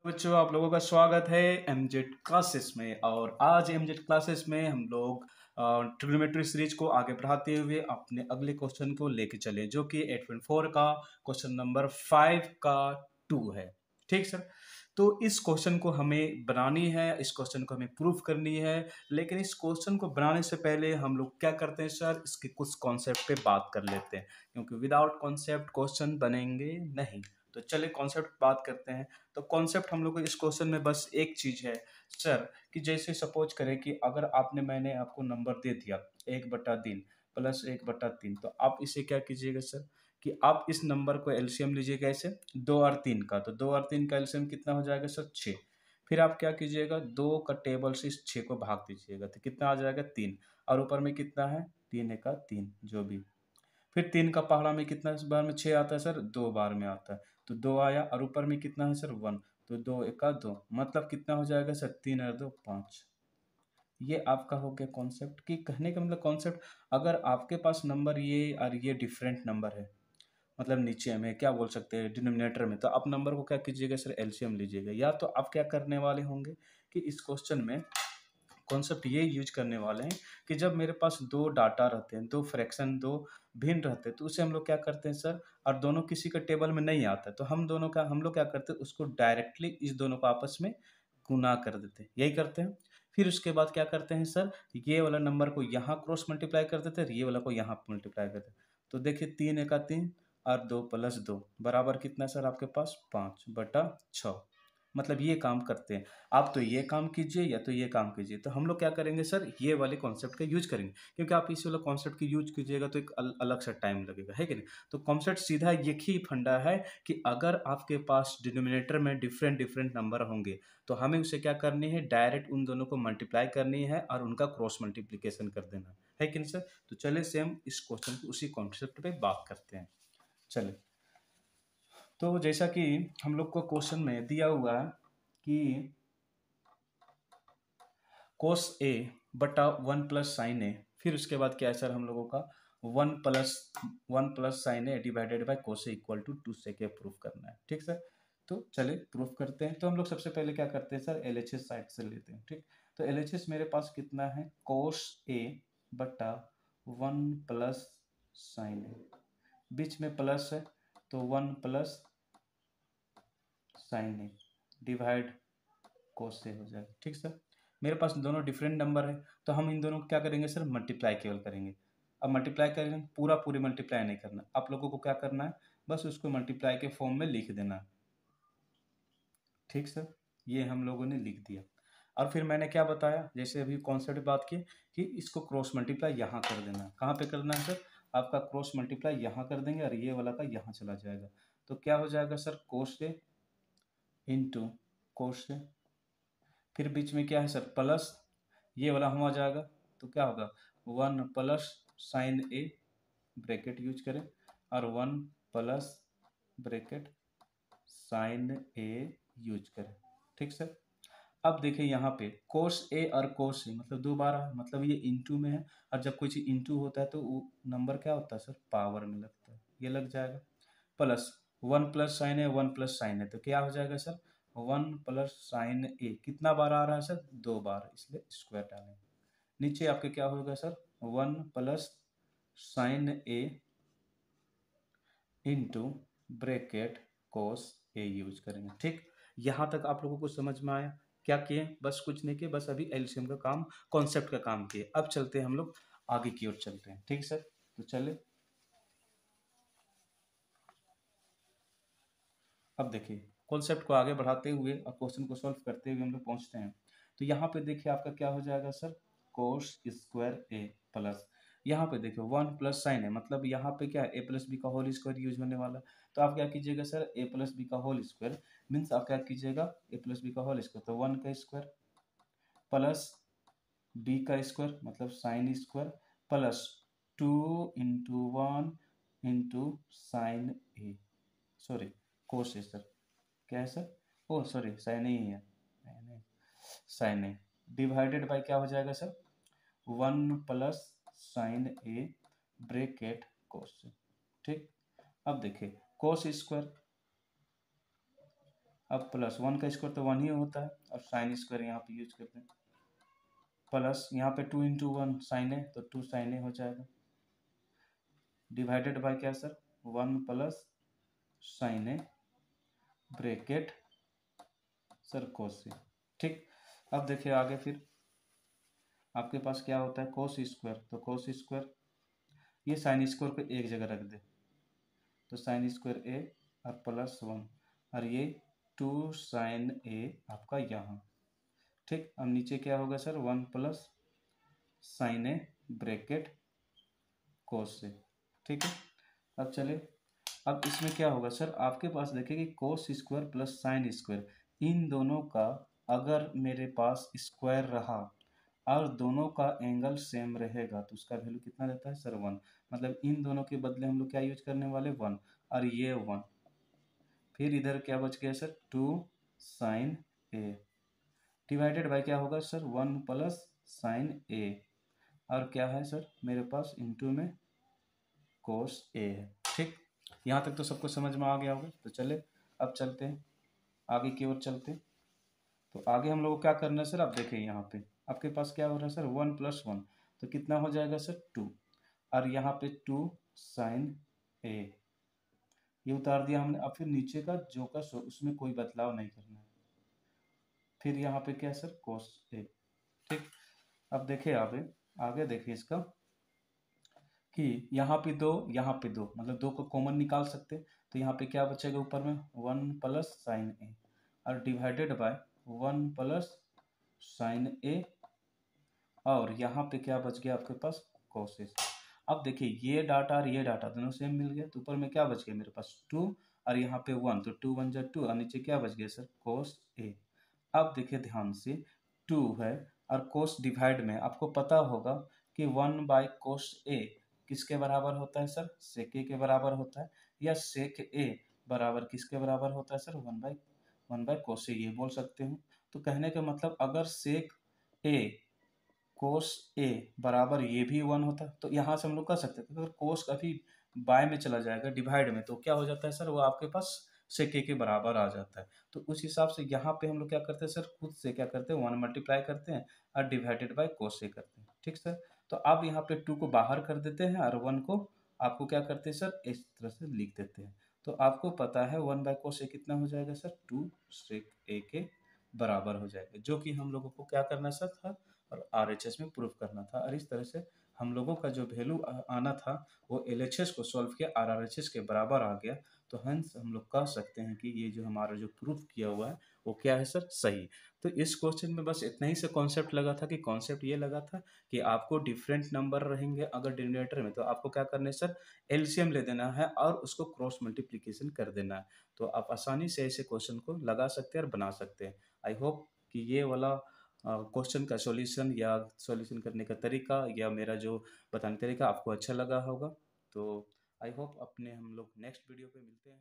बच्चों, आप लोगों का स्वागत है एमजेड क्लासेस में। और आज एमजेड क्लासेस में हम लोग ट्रिग्नोमेट्री सीरीज को आगे बढ़ाते हुए अपने अगले क्वेश्चन को लेके चले, जो कि 8.4 का क्वेश्चन नंबर 5 का 2 है। ठीक सर। तो इस क्वेश्चन को हमें बनानी है, इस क्वेश्चन को हमें प्रूफ करनी है। लेकिन इस क्वेश्चन को बनाने से पहले हम लोग क्या करते हैं सर, इसके कुछ कॉन्सेप्ट पे बात कर लेते हैं, क्योंकि विदाउट कॉन्सेप्ट क्वेश्चन बनेंगे नहीं। तो चलिए कॉन्सेप्ट बात करते हैं। तो कॉन्सेप्ट हम लोग को इस क्वेश्चन में बस एक चीज है सर, कि जैसे सपोज करें कि अगर मैंने आपको नंबर दे दिया 1/3 प्लस 1/3, तो आप इसे क्या कीजिएगा सर, कि आप इस नंबर को एलसीएम लीजिएगा ऐसे 2 और 3 का। तो 2 और 3 का एलसीएम कितना हो जाएगा सर, 6। फिर आप क्या कीजिएगा, 2 का टेबल से इस 6 को भाग दीजिएगा, तो कितना आ जाएगा 3। और ऊपर में कितना है, 3 का 3 जो भी। फिर 3 का पहाड़ा में कितना इस बार में 6 आता है सर, 2 बार में आता है, तो 2 आया। और ऊपर में कितना है सर, 1, तो 2 एका 2, मतलब कितना हो जाएगा सर, 3 और 2 5। ये आपका हो गया कॉन्सेप्ट। कि कहने का मतलब कॉन्सेप्ट, अगर आपके पास नंबर ये और ये डिफरेंट नंबर है, मतलब नीचे में क्या बोल सकते हैं डिनोमिनेटर में, तो आप नंबर को क्या कीजिएगा सर, एलसीएम लीजिएगा। या तो आप क्या करने वाले होंगे कि इस क्वेश्चन में कॉन्सेप्ट ये यूज करने वाले हैं कि जब मेरे पास दो डाटा रहते हैं, दो फ्रैक्शन, दो भिन्न रहते हैं, तो उसे हम लोग क्या करते हैं सर, और दोनों किसी का टेबल में नहीं आता है, तो हम लोग क्या करते हैं, उसको डायरेक्टली इस दोनों को आपस में गुना कर देते हैं, यही करते हैं। फिर उसके बाद क्या करते हैं सर, ये वाला नंबर को यहाँ क्रॉस मल्टीप्लाई कर देते हैं, ये वाला को यहाँ मल्टीप्लाई कर देते हैं। तो देखिए 3 एका 3 और 2 + 2 बराबर कितना सर आपके पास 5/6। मतलब ये काम करते हैं। आप तो ये काम कीजिए या तो ये काम कीजिए। तो हम लोग क्या करेंगे सर, ये वाले कॉन्सेप्ट का यूज करेंगे, क्योंकि आप इस वाले कॉन्सेप्ट की यूज कीजिएगा तो एक अलग सा टाइम लगेगा, है कि नहीं। तो कॉन्सेप्ट सीधा एक ही फंडा है कि अगर आपके पास डिनोमिनेटर में डिफरेंट डिफरेंट नंबर होंगे, तो हमें उसे क्या करनी है, डायरेक्ट उन दोनों को मल्टीप्लाई करनी है और उनका क्रॉस मल्टीप्लीकेशन कर देना है कि नहीं सर। तो चलिए सेम इस क्वेश्चन को उसी कॉन्सेप्ट पे बात करते हैं। चलिए, तो जैसा कि हम लोग को क्वेश्चन में दिया हुआ है कि कोस ए बटा 1 + साइन ए, फिर उसके बाद क्या है सर, हम लोगों का 1 + sine A divided by cos A equal to 2 से के प्रूफ करना है। ठीक सर। तो चलिए प्रूफ करते हैं। तो हम लोग सबसे पहले क्या करते हैं सर, एलएचएस साइड से लेते हैं। ठीक। तो एलएचएस मेरे पास कितना है, कोस ए बटा 1 + साइन ए, बीच में प्लस है तो 1 + साइन ए डिवाइड कोस से हो जाएगा। ठीक सर। मेरे पास दोनों डिफरेंट नंबर है, तो हम इन दोनों को क्या करेंगे सर, मल्टीप्लाई केवल करेंगे। अब मल्टीप्लाई करेंगे, पूरी मल्टीप्लाई नहीं करना, आप लोगों को क्या करना है, बस उसको मल्टीप्लाई के फॉर्म में लिख देना। ठीक सर। ये हम लोगों ने लिख दिया। और फिर मैंने क्या बताया, जैसे अभी कॉन्सेप्ट बात की कि इसको क्रॉस मल्टीप्लाई यहाँ कर देना। कहाँ पे करना है सर, आपका क्रॉस मल्टीप्लाई यहाँ कर देंगे और ये वाला का यहाँ चला जाएगा। तो क्या हो जाएगा सर, कोस ए इंटू कोस ए, फिर बीच में क्या है सर, प्लस, ये वाला हम आ जाएगा, तो क्या होगा 1 + साइन ए, ब्रैकेट यूज करें, और 1 + ब्रैकेट साइन ए यूज करें। ठीक सर। अब देखिए यहाँ पे कोस ए और कोस ए मतलब दो बार है, मतलब ये इंटू में है, और जब कोई चीज इंटू होता है तो वो नंबर क्या होता है सर, पावर में लगता है, ये लग जाएगा। प्लस 1 + साइन ए, 1 + साइन ए, तो क्या हो जाएगा सर, 1 + साइन ए कितना बार आ रहा है सर, 2 बार, इसलिए स्क्वायर डालें। नीचे आपके क्या होगा सर, 1 + साइन ए इंटू ब्रैकेट कोस ए यूज करेंगे। ठीक। यहाँ तक आप लोगों को समझ में आया। क्या किए, बस कुछ नहीं किए, बस अभी एलसीएम का काम, कॉन्सेप्ट का काम किए। अब चलते हैं हम लोग आगे की ओर चलते हैं। ठीक सर। तो चले, अब देखिए कॉन्सेप्ट को आगे बढ़ाते हुए और क्वेश्चन को सॉल्व करते हुए हम लोग पहुंचते हैं। तो यहाँ पे देखिए आपका क्या हो जाएगा सर, कोस स्क्वायर ए प्लस, यहाँ पे देखिए 1 + साइन है, मतलब यहाँ पे क्या है, ए प्लस बी का होल स्क्वायर यूज होने वाला है। तो आप क्या कीजिएगा सर, ए प्लस बी का होल स्क्वायर मीन्स आप क्या कीजिएगा, ए प्लस बी का होल स्क्वायर, तो 1 का स्क्वायर प्लस बी का स्क्वायर मतलब साइन स्क्वायर प्लस 2 × 1 × साइन ए, सॉरी कोस ए सर, क्या है सर, ओ सॉरी साइन ए ही है, साइन ए डिवाइडेड बाय क्या हो जाएगा सर, 1 + साइन ए ब्रैकेट कोस। ठीक। अब देखिए कोस स्क्वायर अब प्लस 1 का स्क्वायर तो 1 ही होता है, और साइन स्क्वायर यहाँ पे यूज करते हैं। प्लस यहाँ पे 2 इंटू 1 साइन ए, तो 2 साइन ए हो जाएगा, डिवाइडेड बाय क्या sir, 1 plus sign A bracket sir कोस से। ठीक, अब देखिए आगे फिर आपके पास क्या होता है, कोस स्क्वायर, तो कोस स्क्वायर ये साइन स्क्वायर को एक जगह रख दे, तो साइन स्क्वायर ए और प्लस 1, और ये 2 साइन ए आपका यहाँ। ठीक, अब नीचे क्या होगा sir, 1 plus sign A bracket कोस से। ठीक है, अब चले, अब इसमें क्या होगा सर, आपके पास देखिए कि cos square plus sine square, इन दोनों का अगर मेरे पास स्क्वायर रहा और दोनों का एंगल सेम रहेगा तो उसका वैल्यू कितना रहता है सर, 1। मतलब इन दोनों के बदले हम लोग क्या यूज करने वाले, 1, और ये 1, फिर इधर क्या बच गया sir, 2 sine A divided by क्या होगा सर, 1 प्लस साइन ए, और क्या है सर मेरे पास इंटू में कोस ए है। ठीक, यहाँ तक तो सबको समझ में आ गया होगा। तो चले अब चलते हैं आगे की ओर चलते हैं। तो आगे हम लोग को क्या करना है सर, अब देखिए यहाँ पे आपके पास क्या हो रहा है सर, 1 प्लस 1, तो कितना हो जाएगा सर, 2, और यहाँ पे 2 साइन ए, ये उतार दिया हमने। अब फिर नीचे का जो का सो उसमें कोई बदलाव नहीं करना है, फिर यहाँ पे क्या सर, कोस ए। ठीक, अब देखिए आगे आगे देखिए इसका कि यहाँ पे दो, यहाँ पे दो, मतलब दो को कॉमन निकाल सकते हैं, तो यहाँ पे क्या बचेगा ऊपर में, 1 प्लस साइन ए, और डिवाइडेड बाय 1 प्लस साइन ए, और यहाँ पे क्या बच गया आपके पास, कोसेस। अब देखिए ये डाटा और ये डाटा दोनों सेम मिल गया, तो ऊपर में क्या बच गया मेरे पास, 2, और यहाँ पे 1, तो 2 1 जा 2, और नीचे क्या बच गया सर, कोस ए। अब देखिए ध्यान से, 2 है और कोस डिवाइड में आपको पता होगा कि 1 बाय कोस ए किसके बराबर होता है सर, सेक ए के बराबर होता है, या सेक ए बराबर किसके बराबर होता है सर, 1 बाय कोस ए, ये बोल सकते हो। तो कहने का मतलब अगर सेक ए कोस ए बराबर ये भी 1 होता है, तो यहाँ से हम लोग कर सकते थे, अगर कोस कभी बाय में चला जाएगा डिवाइड में, तो क्या हो जाता है सर, वो आपके पास सेक ए के बराबर आ जाता है। तो उस हिसाब से यहाँ पे हम लोग क्या करते हैं सर, खुद से क्या करते हैं, 1 मल्टीप्लाई करते हैं और डिवाइडेड बाय कोस ए करते हैं। ठीक सर, तो अब यहाँ पे 2 को बाहर कर देते हैं और 1 को आपको क्या करते हैं सर, इस तरह से लिख देते हैं। तो आपको पता है 1 बाय कोस ए कितना हो जाएगा सर, 2 सेक ए के बराबर हो जाएगा, जो कि हम लोगों को क्या करना सर था, और आरएचएस में प्रूफ करना था। और इस तरह से हम लोगों का जो वैल्यू आना था वो एलएचएस को सॉल्व किया, आरआरएचएस के बराबर आ गया। तो हंस हम लोग कह सकते हैं कि ये जो हमारा जो प्रूफ किया हुआ है वो क्या है सर, सही। तो इस क्वेश्चन में बस इतना ही से कॉन्सेप्ट लगा था, कि कॉन्सेप्ट ये लगा था कि आपको डिफरेंट नंबर रहेंगे अगर डिनोमिनेटर में, तो आपको क्या करना है सर, एलसीएम ले देना है और उसको क्रॉस मल्टीप्लीकेशन कर देना है। तो आप आसानी से ऐसे क्वेश्चन को लगा सकते हैं और बना सकते हैं। आई होप कि ये वाला क्वेश्चन का सॉल्यूशन या सॉल्यूशन करने का तरीका या मेरा जो बताने का तरीका आपको अच्छा लगा होगा। तो आई होप अपने हम लोग नेक्स्ट वीडियो पे मिलते हैं।